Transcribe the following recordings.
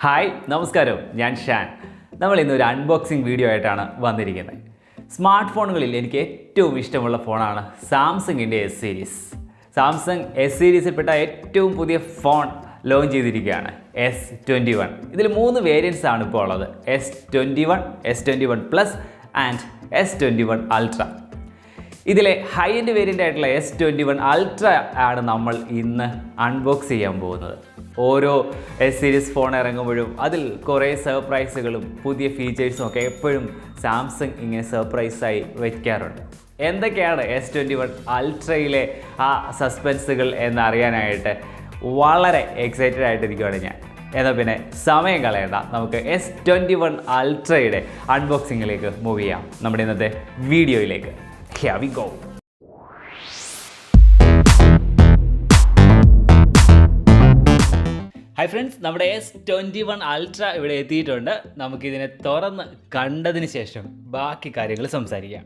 Hi നമസ്കാരം, ഞാൻ ഷാൻ. നമ്മൾ ഇന്നൊരു അൺബോക്സിംഗ് വീഡിയോ ആയിട്ടാണ് വന്നിരിക്കുന്നത്. സ്മാർട്ട് ഫോണുകളിൽ എനിക്ക് ഏറ്റവും ഇഷ്ടമുള്ള ഫോണാണ് സാംസങ്ങിൻ്റെ എസ് സീരീസ്. സാംസങ് എസ് സീരീസിൽപ്പെട്ട ഏറ്റവും പുതിയ ഫോൺ ലോഞ്ച് ചെയ്തിരിക്കുകയാണ്, S21. ഇതിൽ 3 വേരിയൻറ്റ്സ് ആണ് ഇപ്പോൾ ഉള്ളത്: S21, S21 plus and S21 ultra. ഇതിലെ ഹൈ എൻഡ് വേരിയൻ്റ് ആയിട്ടുള്ള S21 അൾട്ര ആണ് നമ്മൾ ഇന്ന് അൺബോക്സ് ചെയ്യാൻ പോകുന്നത്. ഓരോ എസ് സീരീസ് ഫോൺ ഇറങ്ങുമ്പോഴും അതിൽ കുറേ സർപ്രൈസുകളും പുതിയ ഫീച്ചേഴ്സും ഒക്കെ എപ്പോഴും സാംസങ് ഇങ്ങനെ സർപ്രൈസായി വയ്ക്കാറുണ്ട്. എന്തൊക്കെയാണ് S21 അൾട്രയിലെ ആ സസ്പെൻസുകൾ എന്നറിയാനായിട്ട് വളരെ എക്സൈറ്റഡ് ആയിട്ടിരിക്കുകയാണ് ഞാൻ. എന്നാൽ പിന്നെ സമയം കളയണ്ട, നമുക്ക് S21 അൾട്രയുടെ അൺബോക്സിങ്ങിലേക്ക് മൂവ് ചെയ്യാം. നമ്മുടെ ഇന്നത്തെ വീഡിയോയിലേക്ക്. Here we go. Hi friends, നമ്മുടെ S21 അൾട്ര ഇവിടെ എത്തിയിട്ടുണ്ട്. നമുക്കിതിനെ തുറന്ന് കണ്ടതിന് ശേഷം ബാക്കി കാര്യങ്ങൾ സംസാരിക്കാം.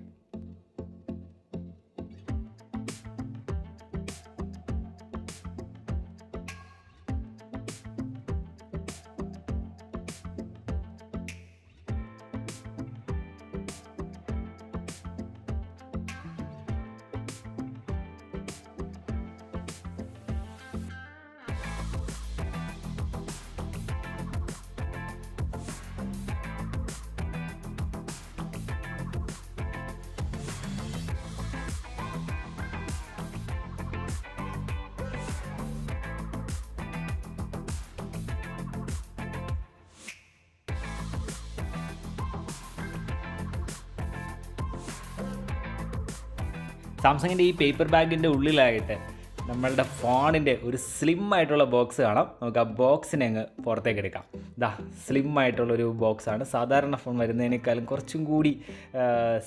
സാംസങ്ങിൻ്റെ ഈ പേപ്പർ ബാഗിൻ്റെ ഉള്ളിലായിട്ട് നമ്മളുടെ ഫോണിൻ്റെ ഒരു സ്ലിം ആയിട്ടുള്ള ബോക്സ് കാണാം. നമുക്ക് ആ ബോക്സിനെ അങ്ങ് പുറത്തേക്ക് എടുക്കാം. സ്ലിം ആയിട്ടുള്ളൊരു ബോക്സാണ്. സാധാരണ ഫോൺ വരുന്നതിനേക്കാളും കുറച്ചും കൂടി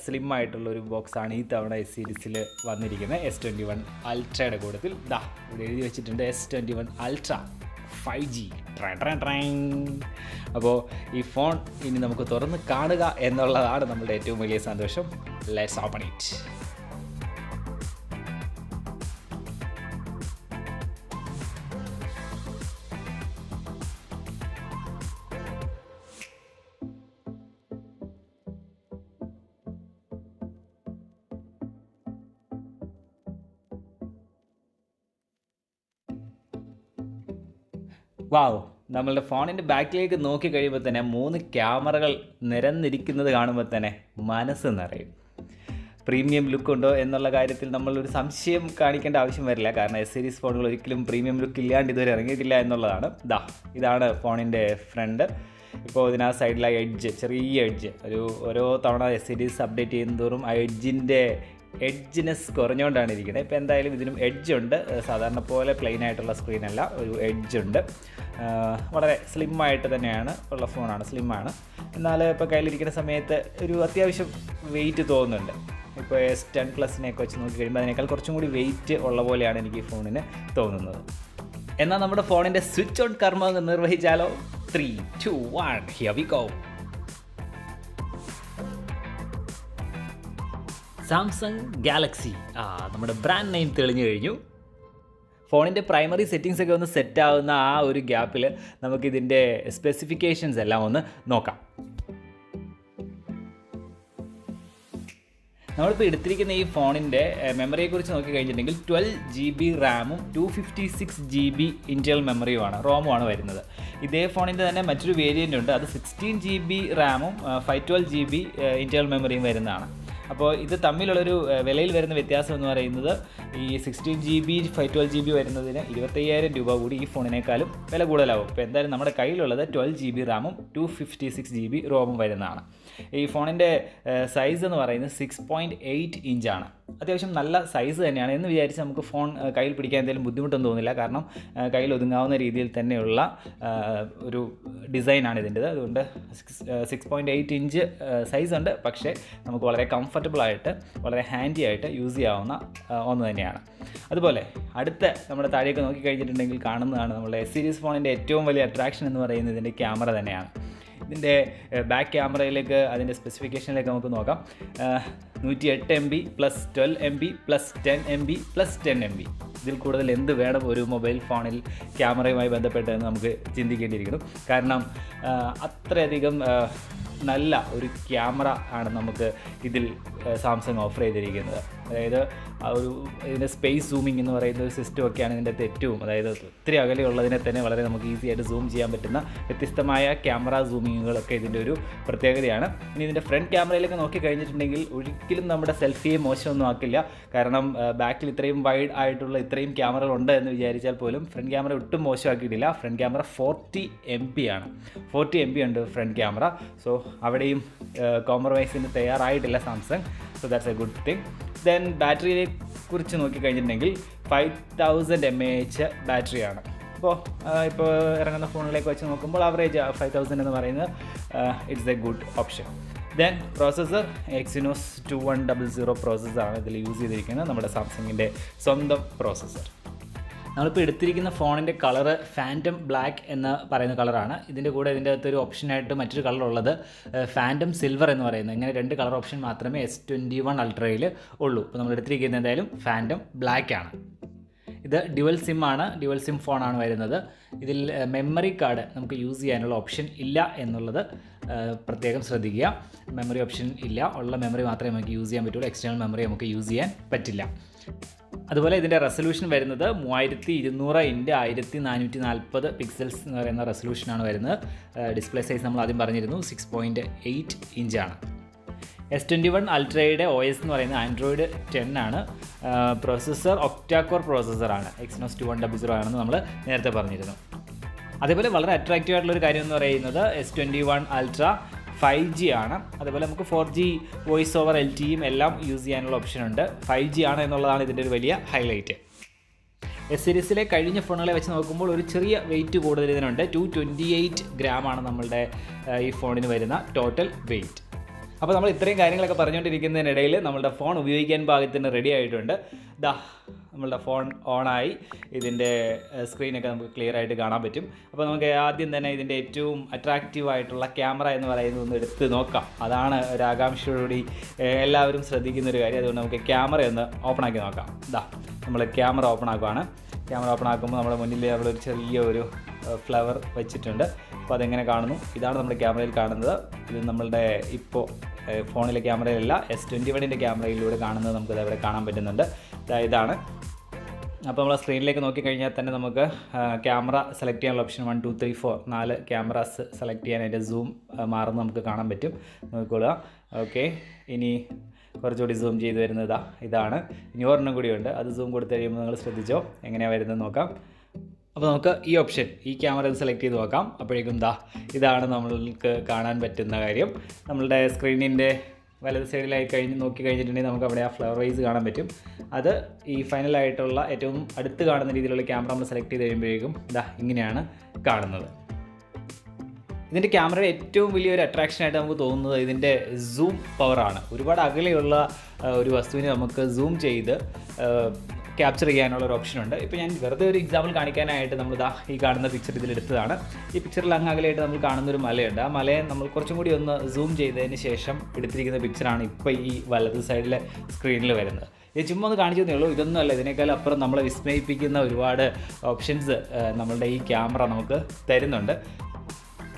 സ്ലിം ആയിട്ടുള്ളൊരു ബോക്സാണ് ഈ തവണ എസ് സീരീസിൽ വന്നിരിക്കുന്നത്. S21 അൾട്രയുടെ കൂട്ടത്തിൽ ഇവിടെ എഴുതി വെച്ചിട്ടുണ്ട് S21 അൾട്ര 5G. അപ്പോൾ ഈ ഫോൺ ഇനി നമുക്ക് തുറന്ന് കാണുക എന്നുള്ളതാണ് നമ്മളുടെ ഏറ്റവും വലിയ സന്തോഷം. Let's open it. വാവ്, നമ്മളുടെ ഫോണിൻ്റെ ബാക്കിലേക്ക് നോക്കി കഴിയുമ്പോൾ തന്നെ 3 ക്യാമറകൾ നിരന്നിരിക്കുന്നത് കാണുമ്പോൾ തന്നെ മനസ്സ് നിറയും. പ്രീമിയം ലുക്ക് ഉണ്ടോ എന്നുള്ള കാര്യത്തിൽ നമ്മളൊരു സംശയം കാണിക്കേണ്ട ആവശ്യം വരില്ല. കാരണം എസ് സീരീസ് ഫോണുകൾ ഒരിക്കലും പ്രീമിയം ലുക്ക് ഇല്ലാണ്ട് ഇതുവരെ ഇറങ്ങിയിട്ടില്ല എന്നുള്ളതാണ്. ഇതാണ് ഫോണിൻ്റെ ഫ്രണ്ട്. ഇപ്പോൾ ഇതിനാ സൈഡിലായി എഡ്ജ്, ചെറിയ എഡ്ജ്, ഓരോ തവണ എസ് സീരീസ് അപ്ഡേറ്റ് ചെയ്യുന്നതോറും ആ എഡ്ജിനെസ് കുറഞ്ഞുകൊണ്ടാണ് ഇരിക്കുന്നത്. ഇപ്പോൾ എന്തായാലും ഇതിനും എഡ്ജുണ്ട്. സാധാരണ പോലെ പ്ലെയിൻ ആയിട്ടുള്ള സ്ക്രീനല്ല, ഒരു എഡ്ജുണ്ട്. വളരെ സ്ലിമ്മായിട്ട് തന്നെയാണ് ഉള്ള ഫോണാണ്, സ്ലിമ്മാണ്. എന്നാൽ ഇപ്പോൾ കയ്യിലിരിക്കുന്ന സമയത്ത് ഒരു അത്യാവശ്യം വെയിറ്റ് തോന്നുന്നുണ്ട്. ഇപ്പോൾ S10 പ്ലസിനെയൊക്കെ വെച്ച് നോക്കി കഴിയുമ്പോൾ അതിനേക്കാൾ കുറച്ചും കൂടി വെയിറ്റ് ഉള്ള പോലെയാണ് എനിക്ക് ഈ ഫോണിന് തോന്നുന്നത്. എന്നാൽ നമ്മുടെ ഫോണിൻ്റെ സ്വിച്ച് ഓൺ കർമ്മം നിർവഹിച്ചാലോ? 3, 2, 1, here we go. Samsung Galaxy, നമ്മുടെ ബ്രാൻഡ് നെയിം തെളിഞ്ഞു കഴിഞ്ഞു. ഫോണിൻ്റെ പ്രൈമറി സെറ്റിങ്സ് ഒക്കെ ഒന്ന് സെറ്റ് ആവുന്ന ആ ഒരു ഗ്യാപ്പിൽ നമുക്കിതിൻ്റെ സ്പെസിഫിക്കേഷൻസ് എല്ലാം ഒന്ന് നോക്കാം. നമ്മളിപ്പോൾ എടുത്തിരിക്കുന്ന ഈ ഫോണിൻ്റെ മെമ്മറിയെക്കുറിച്ച് നോക്കി കഴിഞ്ഞിട്ടുണ്ടെങ്കിൽ 12 GB റാമും 256 GB ഇൻറ്റേർണൽ മെമ്മറിയുമാണ്, റോമുമാണ് വരുന്നത്. ഇതേ ഫോണിൻ്റെ തന്നെ മറ്റൊരു വേരിയൻ്റ് ഉണ്ട്, അത് 16 GB റാമും 512 GB ഇൻറ്റേർണൽ മെമ്മറിയും വരുന്നതാണ്. അപ്പോൾ ഇത് തമ്മിലുള്ളൊരു വിലയിൽ വരുന്ന വ്യത്യാസം എന്ന് പറയുന്നത്, ഈ 16 GB 512 GB വരുന്നതിന് 25,000 രൂപ കൂടി ഈ ഫോണിനേക്കാളും വില കൂടുതലാവും. ഇപ്പോൾ എന്തായാലും നമ്മുടെ കയ്യിലുള്ളത് 12 GB റാമും 256 GB റോമും വരുന്നതാണ്. ഈ ഫോണിൻ്റെ സൈസ് എന്ന് പറയുന്നത് 6.8 ഇഞ്ചാണ്. അത്യാവശ്യം നല്ല സൈസ് തന്നെയാണ് എന്ന് വിചാരിച്ച് നമുക്ക് ഫോൺ കയ്യിൽ പിടിക്കാൻ എന്തെങ്കിലും ബുദ്ധിമുട്ടൊന്നും തോന്നില്ല. കാരണം കയ്യിൽ ഒതുങ്ങാവുന്ന രീതിയിൽ തന്നെയുള്ള ഒരു ഡിസൈനാണ് ഇതിൻ്റെത്. അതുകൊണ്ട് 6.8 ഇഞ്ച് സൈസ് ഉണ്ട്. പക്ഷേ നമുക്ക് വളരെ കംഫർട്ടബിളായിട്ട്, വളരെ ഹാൻഡി ആയിട്ട് യൂസ് ചെയ്യാവുന്ന ഒന്ന് തന്നെയാണ്. അതുപോലെ അടുത്ത നമ്മുടെ താഴേക്ക് നോക്കിക്കഴിഞ്ഞിട്ടുണ്ടെങ്കിൽ കാണുന്നതാണ് നമ്മുടെ എസ് സീരീസ് ഫോണിൻ്റെ ഏറ്റവും വലിയ അട്രാക്ഷൻ എന്ന് പറയുന്നത് ഇതിൻ്റെ ക്യാമറ തന്നെയാണ്. ഇതിൻ്റെ ബാക്ക് ക്യാമറയിലേക്ക് അതിൻ്റെ സ്പെസിഫിക്കേഷനിലേക്ക് നമുക്ക് നോക്കാം. 108 MB + 12 MB + 10 MB + 10 MB. ഇതിൽ കൂടുതൽ എന്ത് വേണം ഒരു മൊബൈൽ ഫോണിൽ ക്യാമറയുമായി ബന്ധപ്പെട്ടതെന്ന് നമുക്ക് ചിന്തിക്കേണ്ടിയിരിക്കുന്നു. കാരണം അത്രയധികം നല്ല ഒരു ക്യാമറ ആണ് നമുക്ക് ഇതിൽ സാംസങ് ഓഫർ ചെയ്തിരിക്കുന്നത്. അതായത് ഇതിൻ്റെ സ്പേസ് സൂമിംഗ് എന്ന് പറയുന്ന ഒരു സിസ്റ്റമൊക്കെയാണ് ഇതിൻ്റെ ഏറ്റവും, അതായത് ഒത്തിരി അകലെയുള്ളതിനെ തന്നെ വളരെ നമുക്ക് ഈസി ആയിട്ട് സൂം ചെയ്യാൻ പറ്റുന്ന വ്യത്യസ്തമായ ക്യാമറ സൂമിങ്ങുകളൊക്കെ ഇതിൻ്റെ ഒരു പ്രത്യേകതയാണ്. ഇനി ഇതിൻ്റെ ഫ്രണ്ട് ക്യാമറയിലൊക്കെ നോക്കിക്കഴിഞ്ഞിട്ടുണ്ടെങ്കിൽ ഒരിക്കലും നമ്മുടെ സെൽഫിയെ മോശമൊന്നും ആക്കില്ല. കാരണം ബാക്കിൽ ഇത്രയും വൈഡ് ആയിട്ടുള്ള ഇത്രയും ക്യാമറകൾ ഉണ്ട് എന്ന് വിചാരിച്ചാൽ പോലും ഫ്രണ്ട് ക്യാമറ ഒട്ടും മോശമാക്കിയിട്ടില്ല. ഫ്രണ്ട് ക്യാമറ 40 MP ആണ്. 40 MB ഉണ്ട് ഫ്രണ്ട് ക്യാമറ. സോ അവിടെയും കോംപ്രമൈസിന് തയ്യാറായിട്ടില്ല Samsung. So that's a good thing. Then ബാറ്ററിയെ കുറിച്ച് നോക്കിക്കഴിഞ്ഞിട്ടുണ്ടെങ്കിൽ 5000 mAh ബാറ്ററിയാണ്. ഇപ്പോൾ ഇറങ്ങുന്ന ഫോണിലേക്ക് വെച്ച് നോക്കുമ്പോൾ ആവറേജ് 5000 എന്ന് പറയുന്നത് it's A good option. Then processor Exynos 2100 പ്രോസസ്സറാണ് ഇതിൽ യൂസ് ചെയ്തിരിക്കുന്നത്, നമ്മുടെ സാംസങ്ങിൻ്റെ സ്വന്തം പ്രോസസ്സർ. നമ്മളിപ്പോൾ എടുത്തിരിക്കുന്ന ഫോണിൻ്റെ കളറ് ഫാൻറ്റം ബ്ലാക്ക് എന്ന് പറയുന്ന കളറാണ്. ഇതിൻ്റെ കൂടെ ഇതിൻ്റെ അകത്തൊരു ഓപ്ഷനായിട്ട് മറ്റൊരു കളറുള്ളത് ഫാൻറ്റം സിൽവർ എന്ന് പറയുന്നത്. ഇങ്ങനെ 2 കളർ ഓപ്ഷൻ മാത്രമേ S21 അൾട്രയിൽ ഉള്ളൂ. ഇപ്പോൾ നമ്മൾ എടുത്തിരിക്കുന്നത് എന്തായാലും ഫാൻറ്റം ബ്ലാക്ക് ആണ്. ഇത് ഡ്യുവൽ സിം ആണ്, ഡ്യുവൽ സിം ഫോണാണ് വരുന്നത്. ഇതിൽ മെമ്മറി കാർഡ് നമുക്ക് യൂസ് ചെയ്യാനുള്ള ഓപ്ഷൻ ഇല്ല എന്നുള്ളത് പ്രത്യേകം ശ്രദ്ധിക്കുക. മെമ്മറി ഓപ്ഷൻ ഇല്ല, ഉള്ള മെമ്മറി മാത്രമേ നമുക്ക് യൂസ് ചെയ്യാൻ പറ്റുള്ളൂ. എക്സ്റ്റേണൽ മെമ്മറി നമുക്ക് യൂസ് ചെയ്യാൻ പറ്റില്ല. അതുപോലെ ഇതിൻ്റെ റെസൊല്യൂഷൻ വരുന്നത് 3200x1440 പിക്സൽസ് എന്ന് പറയുന്ന റെസൊല്യൂഷനാണ് വരുന്നത്. ഡിസ്പ്ലേ സൈസ് നമ്മൾ ആദ്യം പറഞ്ഞിരുന്നു 6.8 ഇഞ്ചാണ്. S21 അൾട്രയുടെ OS എന്ന് പറയുന്നത് ആൻഡ്രോയിഡ് 10 ആണ്. പ്രോസസ്സർ ഒക്ടാകോർ പ്രോസസ്സറാണ്, Exynos 2100 ആണെന്ന് നമ്മൾ നേരത്തെ പറഞ്ഞിരുന്നു. അതേപോലെ വളരെ അട്രാക്റ്റീവ് ആയിട്ടുള്ളൊരു കാര്യം എന്ന് പറയുന്നത് S21 അൾട്ര 5G ആണ്. അതുപോലെ നമുക്ക് 4G വോയിസ് ഓവർ LTEയും എല്ലാം യൂസ് ചെയ്യാനുള്ള ഓപ്ഷനുണ്ട്. 5G ആണ് എന്നുള്ളതാണ് ഇതിൻ്റെ ഒരു വലിയ ഹൈലൈറ്റ്. S സീരീസിലെ കഴിഞ്ഞ ഫോണുകളെ വെച്ച് നോക്കുമ്പോൾ ഒരു ചെറിയ വെയിറ്റ് കൂടുതൽ ഇതിനുണ്ട്. 228 ഗ്രാമാണ് നമ്മളുടെ ഈ ഫോണിന് വരുന്ന ടോട്ടൽ വെയിറ്റ്. അപ്പോൾ നമ്മൾ ഇത്രയും കാര്യങ്ങളൊക്കെ പറഞ്ഞുകൊണ്ടിരിക്കുന്നതിനിടയിൽ നമ്മളുടെ ഫോൺ ഉപയോഗിക്കാൻ പാകത്തിന് റെഡി ആയിട്ടുണ്ട്. നമ്മളുടെ ഫോൺ ഓണായി, ഇതിൻ്റെ സ്ക്രീനൊക്കെ നമുക്ക് ക്ലിയർ ആയിട്ട് കാണാൻ പറ്റും. അപ്പോൾ നമുക്ക് ആദ്യം തന്നെ ഇതിൻ്റെ ഏറ്റവും അട്രാക്റ്റീവ് ആയിട്ടുള്ള ക്യാമറ എന്ന് പറയുന്നത് ഒന്ന് എടുത്ത് നോക്കാം. അതാണ് ഒരു ആകാംക്ഷയോടുകൂടി എല്ലാവരും ശ്രദ്ധിക്കുന്നൊരു കാര്യം. അതുകൊണ്ട് നമുക്ക് ക്യാമറ ഒന്ന് ഓപ്പൺ ആക്കി നോക്കാം. നമ്മൾ ക്യാമറ ഓപ്പൺ ആക്കുവാണ്. ക്യാമറ ഓപ്പൺ ആക്കുമ്പോൾ നമ്മുടെ മുന്നിൽ നമ്മളൊരു ചെറിയൊരു ഫ്ലവർ വെച്ചിട്ടുണ്ട്. അപ്പോൾ അതെങ്ങനെ കാണുന്നു? ഇതാണ് നമ്മുടെ ക്യാമറയിൽ കാണുന്നത്. ഇത് നമ്മളുടെ ഇപ്പോൾ ഫോണിലെ ക്യാമറയിലല്ല, S21ൻ്റെ ക്യാമറയിലൂടെ കാണുന്നത് നമുക്കത് അവിടെ കാണാൻ പറ്റുന്നുണ്ട്. ഇതാണ്. അപ്പോൾ നമ്മൾ സ്ക്രീനിലേക്ക് നോക്കിക്കഴിഞ്ഞാൽ തന്നെ നമുക്ക് ക്യാമറ സെലക്ട് ചെയ്യാനുള്ള ഓപ്ഷൻ 1 2 3 4 4 ക്യാമറാസ് സെലക്ട് ചെയ്യാൻ അതിൻ്റെ സൂം മാറുന്നത് നമുക്ക് കാണാൻ പറ്റും. നോക്കിക്കൊള്ളുക. ഓക്കെ, ഇനി കുറച്ചുകൂടി സൂം ചെയ്ത് വരുന്നത് ഇതാണ്. ഇനി ഒരെണ്ണം കൂടിയുണ്ട്, അത് സൂം കൊടുത്ത് കഴിയുമ്പോൾ നിങ്ങൾ ശ്രദ്ധിച്ചോ എങ്ങനെയാണ് വരുന്നത് നോക്കാം. അപ്പോൾ നമുക്ക് ഈ ഓപ്ഷൻ, ഈ ക്യാമറ സെലക്ട് ചെയ്ത് നോക്കാം. അപ്പോഴേക്കും ഇതാണ് നമ്മൾക്ക് കാണാൻ പറ്റുന്ന കാര്യം. നമ്മളുടെ സ്ക്രീനിൻ്റെ വലത് സൈഡിലായി നോക്കി കഴിഞ്ഞിട്ടുണ്ടെങ്കിൽ നമുക്ക് അവിടെ ആ ഫ്ലവർ വൈസ് കാണാൻ പറ്റും. അത് ഈ ഫൈനലായിട്ടുള്ള ഏറ്റവും അടുത്ത് കാണുന്ന രീതിയിലുള്ള ക്യാമറ നമ്മൾ സെലക്ട് ചെയ്ത് കഴിയുമ്പോഴേക്കും ഇങ്ങനെയാണ് കാണുന്നത്. ഇതിൻ്റെ ക്യാമറയുടെ ഏറ്റവും വലിയൊരു അട്രാക്ഷനായിട്ട് നമുക്ക് തോന്നുന്നത് ഇതിൻ്റെ സൂം പവറാണ്. ഒരുപാട് അകലെയുള്ള ഒരു വസ്തുവിനെ നമുക്ക് സൂം ചെയ്ത് ക്യാപ്ചർ ചെയ്യാനുള്ള ഒരു ഓപ്ഷനുണ്ട്. ഇപ്പോൾ ഞാൻ വെറുതെ ഒരു എക്സാമ്പിൾ കാണിക്കാനായിട്ട് നമ്മൾ ഈ കാണുന്ന പിക്ചർ ഇതിലെടുത്തതാണ്. ഈ പിക്ചറിൽ അങ്ങകലെയായിട്ട് നമ്മൾ കാണുന്നൊരു മലയുണ്ട്. ആ മലയെ നമ്മൾ കുറച്ചും കൂടി ഒന്ന് സൂം ചെയ്തതിന് ശേഷം എടുത്തിരിക്കുന്ന പിക്ചറാണ് ഇപ്പോൾ ഈ വലത് സൈഡിലെ സ്ക്രീനിൽ വരുന്നത്. ഇത് ചുമ്മാ ഒന്ന് കാണിച്ചു തന്നേ ഉള്ളൂ. ഇതൊന്നുമല്ല, ഇതിനേക്കാൾ അപ്പുറം നമ്മളെ വിസ്മയിപ്പിക്കുന്ന ഒരുപാട് ഓപ്ഷൻസ് നമ്മളുടെ ഈ ക്യാമറ നമുക്ക് തരുന്നുണ്ട്.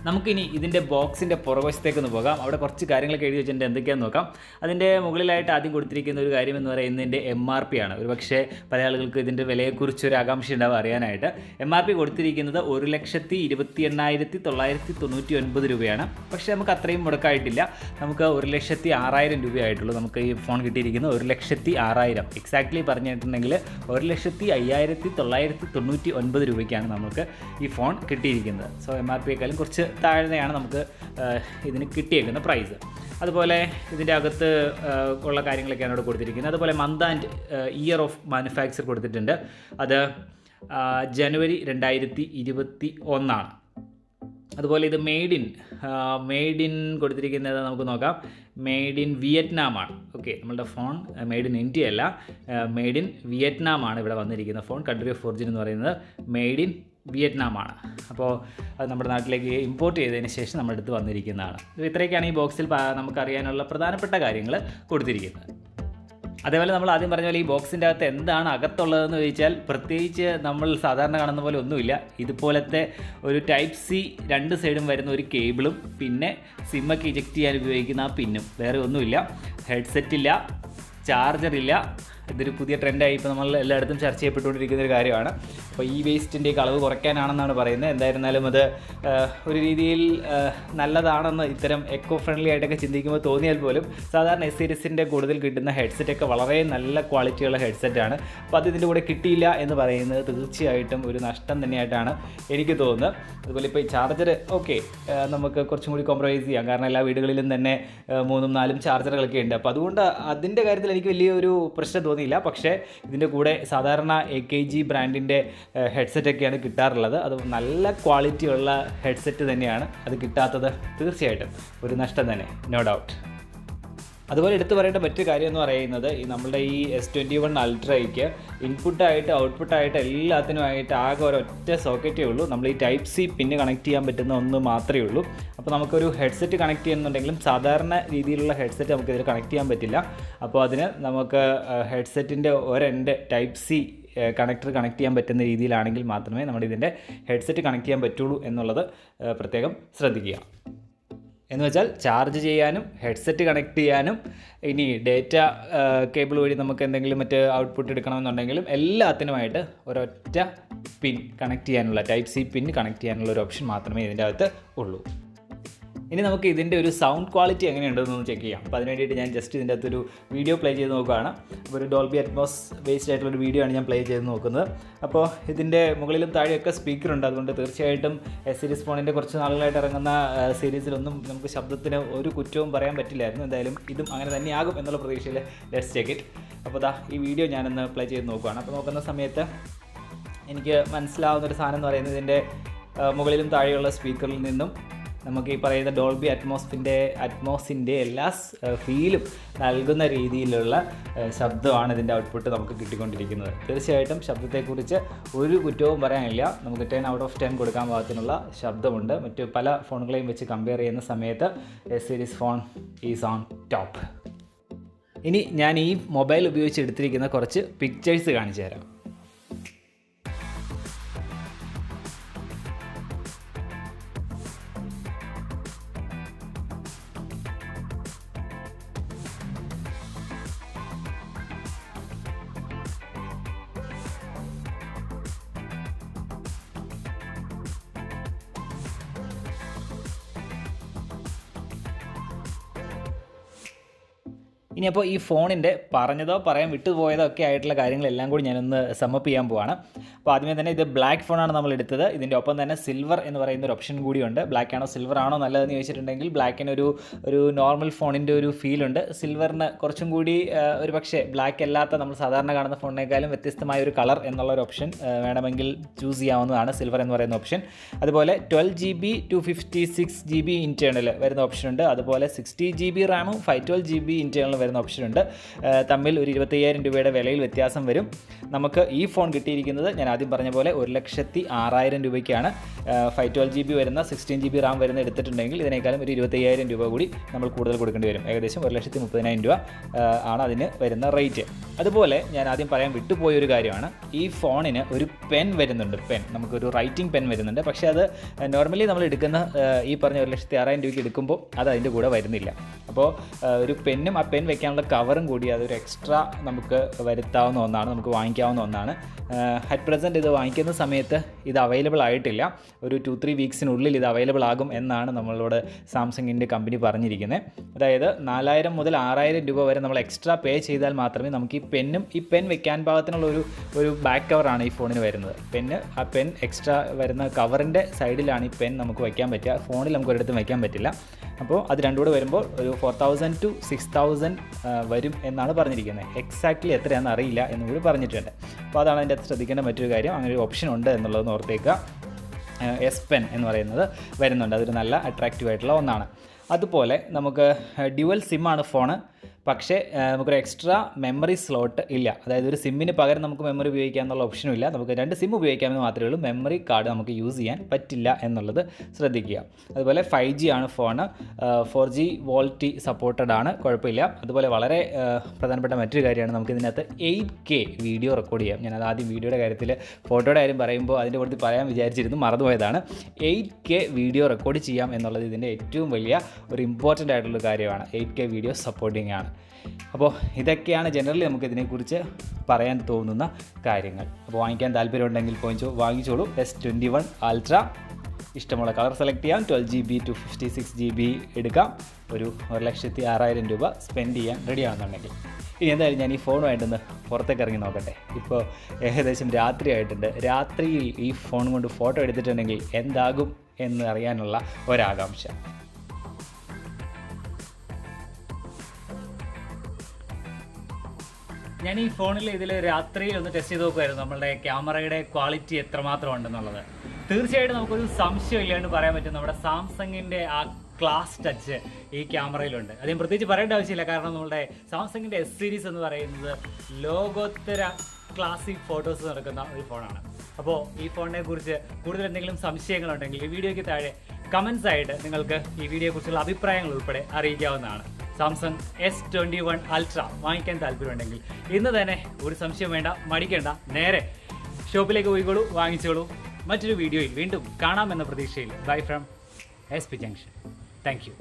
നമുക്കിനി ഇതിൻ്റെ ബോക്സിൻ്റെ പുറകുവശത്തേക്ക് ഒന്ന് പോകാം. അവിടെ കുറച്ച് കാര്യങ്ങളൊക്കെ എഴുതി വെച്ചിട്ടുണ്ട്, എന്തൊക്കെയാണെന്ന് നോക്കാം. അതിൻ്റെ മുകളിലായിട്ട് ആദ്യം കൊടുത്തിരിക്കുന്ന ഒരു കാര്യം എന്ന് പറയുന്നതിൻ്റെ MRP ആണ്. ഒരു പക്ഷേ പല ആളുകൾക്ക് ഇതിൻ്റെ വിലയെക്കുറിച്ചൊരു ആകാംക്ഷ ഉണ്ടാവും അറിയാനായിട്ട്. MRP കൊടുത്തിരിക്കുന്നത് 1,70,999 രൂപയാണ്. പക്ഷേ നമുക്ക് അത്രയും മുടക്കായിട്ടില്ല. നമുക്ക് 1,06,000 രൂപയായിട്ടുള്ളൂ. നമുക്ക് ഈ ഫോൺ കിട്ടിയിരിക്കുന്നത് 1,06,000. എക്സാക്ട്ലി പറഞ്ഞിട്ടുണ്ടെങ്കിൽ 1,05,999 രൂപയ്ക്കാണ് നമുക്ക് ഈ ഫോൺ കിട്ടിയിരിക്കുന്നത്. സോ MRPയെക്കാളും കുറച്ച് താഴ്ന്നയാണ് നമുക്ക് ഇതിന് കിട്ടിയേക്കുന്ന പ്രൈസ്. അതുപോലെ ഇതിൻ്റെ അകത്ത് ഉള്ള കാര്യങ്ങളൊക്കെയാണ് ഇവിടെ കൊടുത്തിരിക്കുന്നത്. അതുപോലെ month and year of manufacture കൊടുത്തിട്ടുണ്ട്. അത് ജനുവരി 2021. അതുപോലെ ഇത് മെയ്ഡ് ഇൻ കൊടുത്തിരിക്കുന്നത് നമുക്ക് നോക്കാം. മെയ്ഡ് ഇൻ വിയറ്റ്നാമാണ്. ഓക്കെ, നമ്മളുടെ ഫോൺ മെയ്ഡ് ഇൻ ഇന്ത്യ അല്ല, മെയ്ഡ് ഇൻ വിയറ്റ്നാമാണ് ഇവിടെ വന്നിരിക്കുന്ന ഫോൺ. കൺട്രി ഓഫ് ഒറിജിൻ എന്ന് പറയുന്നത് മെയ്ഡ് ഇൻ വിയറ്റ്നാമാണ്. അപ്പോൾ അത് നമ്മുടെ നാട്ടിലേക്ക് ഇമ്പോർട്ട് ചെയ്തതിന് ശേഷം നമ്മുടെ അടുത്ത് വന്നിരിക്കുന്നതാണ്. ഇത്രയൊക്കെയാണ് ഈ ബോക്സിൽ നമുക്കറിയാനുള്ള പ്രധാനപ്പെട്ട കാര്യങ്ങൾ കൊടുത്തിരിക്കുന്നത്. അതേപോലെ നമ്മൾ ആദ്യം പറഞ്ഞ പോലെ ഈ ബോക്സിൻ്റെ അകത്ത് എന്താണ് അകത്തുള്ളതെന്ന് ചോദിച്ചാൽ പ്രത്യേകിച്ച് നമ്മൾ സാധാരണ കാണുന്ന പോലെ ഒന്നുമില്ല. ഇതുപോലത്തെ ഒരു ടൈപ്പ് സി 2 സൈഡും വരുന്ന ഒരു കേബിളും പിന്നെ സിമ്മൊക്കെ ഇജക്റ്റ് ചെയ്യാൻ ഉപയോഗിക്കുന്ന ആ പിന്നും, വേറെ ഒന്നുമില്ല. ഹെഡ്സെറ്റില്ല, ചാർജറില്ല. ഇതൊരു പുതിയ ട്രെൻഡായി ഇപ്പോൾ നമ്മൾ എല്ലായിടത്തും ചർച്ച ചെയ്യപ്പെട്ടുകൊണ്ടിരിക്കുന്ന ഒരു കാര്യമാണ്. അപ്പോൾ ഈ വേസ്റ്റിൻ്റെയൊക്കെ അളവ് കുറയ്ക്കാനാണെന്നാണ് പറയുന്നത്. എന്തായിരുന്നാലും അത് ഒരു രീതിയിൽ നല്ലതാണെന്ന് ഇത്തരം എക്കോ ഫ്രണ്ട്ലി ആയിട്ടൊക്കെ ചിന്തിക്കുമ്പോൾ തോന്നിയാൽ പോലും സാധാരണ എസ് സീരീസിൻ്റെ കൂടുതൽ കിട്ടുന്ന ഹെഡ്സെറ്റൊക്കെ വളരെ നല്ല ക്വാളിറ്റിയുള്ള ഹെഡ്സെറ്റാണ്. അപ്പോൾ അത് ഇതിൻ്റെ കൂടെ കിട്ടിയില്ല എന്ന് പറയുന്നത് തീർച്ചയായിട്ടും ഒരു നഷ്ടം തന്നെയായിട്ടാണ് എനിക്ക് തോന്നുന്നത്. അതുപോലെ ഇപ്പോൾ ഈ ചാർജർ ഓക്കെ, നമുക്ക് കുറച്ചും കൂടി കോംപ്രമൈസ് ചെയ്യാം. കാരണം എല്ലാ വീടുകളിലും തന്നെ 3-4 ചാർജറുകളൊക്കെ ഉണ്ട്. അപ്പോൾ അതുകൊണ്ട് അതിൻ്റെ കാര്യത്തിൽ എനിക്ക് വലിയൊരു പ്രശ്നം തോന്നിയില്ല. പക്ഷേ ഇതിൻ്റെ കൂടെ സാധാരണ AKG ബ്രാൻഡിൻ്റെ ഹെഡ്സെറ്റൊക്കെയാണ് കിട്ടാറുള്ളത്. അത് നല്ല ക്വാളിറ്റിയുള്ള ഹെഡ്സെറ്റ് തന്നെയാണ്. അത് കിട്ടാത്തത് തീർച്ചയായിട്ടും ഒരു നഷ്ടം തന്നെ, നോ ഡൗട്ട്. അതുപോലെ എടുത്തു പറയേണ്ട മറ്റൊരു കാര്യം എന്ന് പറയുന്നത് നമ്മളുടെ ഈ S21 അൾട്രയ്ക്ക് ഇൻപുട്ടായിട്ട് ഔട്ട്പുട്ടായിട്ട് എല്ലാത്തിനുമായിട്ട് ആകെ ഒരൊറ്റ സോക്കറ്റേ ഉള്ളൂ. നമ്മൾ ഈ ടൈപ്പ് സി പിന്ന് കണക്ട് ചെയ്യാൻ പറ്റുന്ന ഒന്ന് മാത്രമേ ഉള്ളൂ. അപ്പോൾ നമുക്കൊരു ഹെഡ്സെറ്റ് കണക്ട് ചെയ്യുന്നുണ്ടെങ്കിലും സാധാരണ രീതിയിലുള്ള ഹെഡ്സെറ്റ് നമുക്കിതിൽ കണക്ട് ചെയ്യാൻ പറ്റില്ല. അപ്പോൾ അതിന് നമുക്ക് ഹെഡ്സെറ്റിൻ്റെ ഒരെൻഡ് ടൈപ്പ് സി കണക്ടർ കണക്ട് ചെയ്യാൻ പറ്റുന്ന രീതിയിലാണെങ്കിൽ മാത്രമേ നമ്മുടെ ഇതിൻ്റെ ഹെഡ്സെറ്റ് കണക്ട് ചെയ്യാൻ പറ്റുള്ളൂ എന്നുള്ളത് പ്രത്യേകം ശ്രദ്ധിക്കുക. എന്ന് വെച്ചാൽ ചാർജ് ചെയ്യാനും ഹെഡ്സെറ്റ് കണക്ട് ചെയ്യാനും ഇനി ഡേറ്റ കേബിൾ വഴി നമുക്ക് എന്തെങ്കിലും മറ്റ് ഔട്ട്പുട്ട് എടുക്കണമെന്നുണ്ടെങ്കിലും എല്ലാത്തിനുമായിട്ട് ഒരൊറ്റ പിൻ കണക്ട് ചെയ്യാനുള്ള ടൈപ്പ് സി പിൻ കണക്ട് ചെയ്യാനുള്ള ഒരു ഓപ്ഷൻ മാത്രമേ ഇതിൻ്റെ അകത്ത് ഉള്ളൂ. ഇനി നമുക്ക് ഇതിൻ്റെ ഒരു സൗണ്ട് ക്വാളിറ്റി എങ്ങനെയുണ്ടെന്ന് ചെക്ക് ചെയ്യാം. അപ്പോൾ അതിന് വേണ്ടിയിട്ട് ഞാൻ ജസ്റ്റ് ഇതിൻ്റെ അകത്തൊരു വീഡിയോ പ്ലേ ചെയ്ത് നോക്കുകയാണ്. അപ്പോൾ ഒരു ഡോൾബി അറ്റ്മോസ് ബേസ്ഡ് ആയിട്ടുള്ളൊരു വീഡിയോ ആണ് ഞാൻ പ്ലേ ചെയ്ത് നോക്കുന്നത്. അപ്പോൾ ഇതിൻ്റെ മുകളിലും താഴെയൊക്കെ സ്പീക്കറുണ്ട്. അതുകൊണ്ട് തീർച്ചയായിട്ടും എസ് സീരീസ് ഫോണിൻ്റെ കുറച്ച് നാളുകളായിട്ട് ഇറങ്ങുന്ന സീരീസിലൊന്നും നമുക്ക് ശബ്ദത്തിന് ഒരു കുറ്റവും പറയാൻ പറ്റില്ലായിരുന്നു. എന്തായാലും ഇതും അങ്ങനെ തന്നെയാകും എന്നുള്ള പ്രതീക്ഷയിൽ ലെറ്റ്സ് ചെക്ക് ഇറ്റ്. അപ്പോൾ ഈ വീഡിയോ ഞാനൊന്ന് പ്ലേ ചെയ്ത് നോക്കുകയാണ്. അപ്പോൾ നോക്കുന്ന സമയത്ത് എനിക്ക് മനസ്സിലാവുന്നൊരു സാധനം എന്ന് പറയുന്നത് ഇതിൻ്റെ മുകളിലും താഴെയുള്ള സ്പീക്കറിൽ നിന്നും നമുക്ക് ഈ പറയുന്ന ഡോൾബി അറ്റ്മോസിൻ്റെ എല്ലാ ഫീലും നൽകുന്ന രീതിയിലുള്ള ശബ്ദമാണ് ഇതിൻ്റെ ഔട്ട്പുട്ട് നമുക്ക് കിട്ടിക്കൊണ്ടിരിക്കുന്നത്. തീർച്ചയായിട്ടും ശബ്ദത്തെക്കുറിച്ച് ഒരു കുറ്റവും പറയാനില്ല. നമുക്ക് 10 ഔട്ട് ഓഫ് 10 കൊടുക്കാൻ പാകത്തിനുള്ള ശബ്ദമുണ്ട്. മറ്റ് പല ഫോണുകളെയും വെച്ച് കമ്പയർ ചെയ്യുന്ന സമയത്ത് S series phone is on top. ഇനി ഞാൻ ഈ മൊബൈൽ ഉപയോഗിച്ച് എടുത്തിരിക്കുന്ന കുറച്ച് പിക്ചേഴ്സ് കാണിച്ചു തരാം. ഇനിയപ്പോൾ ഈ ഫോണിൻ്റെ പറഞ്ഞതോ പറയാൻ വിട്ടുപോയതോ ഒക്കെ ആയിട്ടുള്ള കാര്യങ്ങളെല്ലാം കൂടി ഞാനൊന്ന് സമ്മപ്പ് ചെയ്യാൻ പോവാണ്. അപ്പോൾ ആദ്യമേ തന്നെ ഇത് ബ്ലാക്ക് ഫോണാണ് നമ്മൾ എടുത്തത്. ഇതിൻ്റെ ഒപ്പം തന്നെ സിൽവർ എന്ന് പറയുന്ന ഒരു ഓപ്ഷൻ കൂടിയുണ്ട്. ബ്ലാക്ക് ആണോ സിൽവർ ആണോ നല്ലതെന്ന് ചോദിച്ചിട്ടുണ്ടെങ്കിൽ ബ്ലാക്കിന് ഒരു നോർമൽ ഫോണിൻ്റെ ഒരു ഫീലുണ്ട്. സിൽവറിന് കുറച്ചും കൂടി ഒരു പക്ഷേ ബ്ലാക്ക് അല്ലാത്ത നമ്മൾ സാധാരണ കാണുന്ന ഫോണിനേക്കാളും വ്യത്യസ്തമായ ഒരു കളർ എന്നുള്ളൊരു ഓപ്ഷൻ വേണമെങ്കിൽ ചൂസ് ചെയ്യാവുന്നതാണ് സിൽവർ എന്ന് പറയുന്ന ഓപ്ഷൻ. അതുപോലെ 12GB 256GB ഇൻറ്റേർണൽ വരുന്ന ഓപ്ഷനുണ്ട്. അതുപോലെ 60GB റാമും 512GB ഇൻറ്റേർണൽ വരുന്ന ഓപ്ഷനുണ്ട്. തമ്മിൽ ഒരു 25,000 രൂപയുടെ വിലയിൽ വ്യത്യാസം വരും. നമുക്ക് ഈ ഫോൺ കിട്ടിയിരിക്കുന്നത് ഞാൻ ആദ്യം പറഞ്ഞ പോലെ 1,06,000 രൂപയ്ക്കാണ്. 512GB വരുന്ന 16GB റാം വരുന്ന എടുത്തിട്ടുണ്ടെങ്കിൽ ഇതിനേക്കാളും ഒരു 25,000 രൂപ കൂടി നമ്മൾ കൂടുതൽ കൊടുക്കേണ്ടി വരും. ഏകദേശം 1,30,000 രൂപ ആണ് അതിന് വരുന്ന റേറ്റ്. അതുപോലെ ഞാൻ ആദ്യം പറയാൻ വിട്ടുപോയൊരു കാര്യമാണ്, ഈ ഫോണിന് ഒരു പെൻ വരുന്നുണ്ട്. നമുക്കൊരു റൈറ്റിംഗ് പെൻ വരുന്നുണ്ട്. പക്ഷേ അത് നോർമലി നമ്മൾ എടുക്കുന്ന ഈ പറഞ്ഞ 1,06,000 രൂപയ്ക്ക് എടുക്കുമ്പോൾ അത് അതിൻ്റെ കൂടെ വരുന്നില്ല. അപ്പോൾ ഒരു പെന്നും ആ പെൻ വെക്കാനുള്ള കവറും കൂടി അതൊരു എക്സ്ട്രാ നമുക്ക് വരുത്താവുന്ന ഒന്നാണ്, നമുക്ക് വാങ്ങിക്കാവുന്ന ഒന്നാണ്. അറ്റ് പ്രസൻറ്റ് ഇത് വാങ്ങിക്കുന്ന സമയത്ത് ഇത് അവൈലബിൾ ആയിട്ടില്ല. ഒരു 2-3 വീക്സിനുള്ളിൽ ഇത് അവൈലബിൾ ആകും എന്നാണ് നമ്മളോട് സാംസങ്ങിൻ്റെ കമ്പനി പറഞ്ഞിരിക്കുന്നത്. അതായത് 4,000 മുതൽ 6,000 രൂപ വരെ നമ്മൾ എക്സ്ട്രാ പേ ചെയ്താൽ മാത്രമേ നമുക്ക് ഈ പെൻ വെക്കാൻ പാകത്തിനുള്ള ഒരു ബാക്ക് കവറാണ് ഈ ഫോണിന് വരുന്നത്. ആ പെൻ എക്സ്ട്രാ വരുന്ന കവറിൻ്റെ സൈഡിലാണ് ഈ പെൻ നമുക്ക് വയ്ക്കാൻ പറ്റുക. ഫോണിൽ നമുക്ക് ഒരിടത്തും വയ്ക്കാൻ പറ്റില്ല. അപ്പോൾ അത് രണ്ടും കൂടെ വരുമ്പോൾ ഒരു 4,000 to 6,000 വരും എന്നാണ് പറഞ്ഞിരിക്കുന്നത്. എക്സാക്ട്ലി എത്രയാണെന്ന് അറിയില്ല എന്നുകൂടി പറഞ്ഞിട്ടുണ്ട്. അപ്പോൾ അതാണ് അതിൻ്റെ അകത്ത് ശ്രദ്ധിക്കേണ്ട മറ്റൊരു കാര്യം. അങ്ങനെ ഒരു ഓപ്ഷൻ ഉണ്ട് എന്നുള്ളതെന്ന് ഓർത്തേക്കുക. എസ് പെൻ എന്ന് പറയുന്നത് വരുന്നുണ്ട്. അതൊരു നല്ല അട്രാക്റ്റീവ് ആയിട്ടുള്ള ഒന്നാണ്. അതുപോലെ നമുക്ക് ഡ്യുവൽ സിമ്മാണ് ഫോണ്, പക്ഷേ നമുക്കൊരു എക്സ്ട്രാ മെമ്മറി സ്ലോട്ട് ഇല്ല. അതായത് ഒരു സിമ്മിന് പകരം നമുക്ക് മെമ്മറി ഉപയോഗിക്കാമെന്നുള്ള ഓപ്ഷനും ഇല്ല. നമുക്ക് 2 സിം ഉപയോഗിക്കാമെന്ന് മാത്രമേ ഉള്ളൂ. മെമ്മറി കാർഡ് നമുക്ക് യൂസ് ചെയ്യാൻ പറ്റില്ല എന്നുള്ളത് ശ്രദ്ധിക്കുക. അതുപോലെ 5G ആണ് ഫോണ്, 4G വോൾട്ടി സപ്പോർട്ടഡ് ആണ്, കുഴപ്പമില്ല. അതുപോലെ വളരെ പ്രധാനപ്പെട്ട മറ്റൊരു കാര്യമാണ്, നമുക്ക് ഇതിനകത്ത് 8K വീഡിയോ റെക്കോർഡ് ചെയ്യാം. ഞാനത് ആദ്യം വീഡിയോയുടെ കാര്യത്തിൽ ഫോട്ടോയുടെ കാര്യം പറയുമ്പോൾ അതിൻ്റെ കൂടുതൽ പറയാൻ വിചാരിച്ചിരുന്നു, മറന്നുപോയതാണ്. 8K വീഡിയോ റെക്കോർഡ് ചെയ്യാം എന്നുള്ളത് ഇതിൻ്റെ ഏറ്റവും വലിയ ഒരു ഇമ്പോർട്ടൻ്റ് ആയിട്ടുള്ള കാര്യമാണ്. 8K വീഡിയോ സപ്പോർട്ടിംഗ് ആണ്. അപ്പോൾ ഇതൊക്കെയാണ് ജനറലി നമുക്ക് ഇതിനെക്കുറിച്ച് പറയാൻ തോന്നുന്ന കാര്യങ്ങൾ. അപ്പോൾ വാങ്ങിക്കാൻ താല്പര്യമുണ്ടെങ്കിൽ വാങ്ങിച്ചോളൂ. S21 Ultra ഇഷ്ടമുള്ള കളർ സെലക്ട് ചെയ്യാം. 12GB to 56GB എടുക്കാം. ഒരു 1,06,000 രൂപ സ്പെൻഡ് ചെയ്യാൻ റെഡിയാണെന്നുണ്ടെങ്കിൽ. ഇനി എന്തായാലും ഞാൻ ഈ ഫോണുമായിട്ടൊന്ന് പുറത്തേക്ക് ഇറങ്ങി നോക്കട്ടെ. ഇപ്പോൾ ഏകദേശം രാത്രി ആയിട്ടുണ്ട്. രാത്രിയിൽ ഈ ഫോൺ കൊണ്ട് ഫോട്ടോ എടുത്തിട്ടുണ്ടെങ്കിൽ എന്താകും എന്ന് അറിയാനുള്ള ഒരാകാംക്ഷ. ഞാൻ ഈ ഫോണിൽ രാത്രിയിൽ ഒന്ന് ടെസ്റ്റ് ചെയ്ത് നോക്കുമായിരുന്നു നമ്മളുടെ ക്യാമറയുടെ ക്വാളിറ്റി എത്രമാത്രം ഉണ്ടെന്നുള്ളത്. തീർച്ചയായിട്ടും നമുക്കൊരു സംശയം ഇല്ലാണ്ട് പറയാൻ പറ്റും, നമ്മുടെ സാംസങ്ങിൻ്റെ ആ ക്ലാസ് ടച്ച് ഈ ക്യാമറയിലുണ്ട്. അതിന് പ്രത്യേകിച്ച് പറയേണ്ട ആവശ്യമില്ല, കാരണം നമ്മുടെ സാംസങ്ങിൻ്റെ S സീരീസ് എന്ന് പറയുന്നത് ലോകോത്തര ക്ലാസിക് ഫോട്ടോസ് നടക്കുന്ന ഒരു ഫോണാണ്. അപ്പോൾ ഈ ഫോണിനെ കുറിച്ച് കൂടുതൽ എന്തെങ്കിലും സംശയങ്ങളുണ്ടെങ്കിൽ ഈ വീഡിയോയ്ക്ക് താഴെ കമൻസ് ആയിട്ട് നിങ്ങൾക്ക് ഈ വീഡിയോയെക്കുറിച്ചുള്ള അഭിപ്രായങ്ങൾ ഉൾപ്പെടെ അറിയിക്കാവുന്നതാണ്. സാംസങ് S21 Ultra വാങ്ങിക്കാൻ താല്പര്യമുണ്ടെങ്കിൽ ഇന്ന് തന്നെ ഒരു സംശയം വേണ്ട, മടിക്കേണ്ട, നേരെ ഷോപ്പിലേക്ക് പോയിക്കോളൂ, വാങ്ങിച്ചോളൂ. മറ്റൊരു വീഡിയോയിൽ വീണ്ടും കാണാമെന്ന പ്രതീക്ഷയിൽ bye from SP junction. Thank you.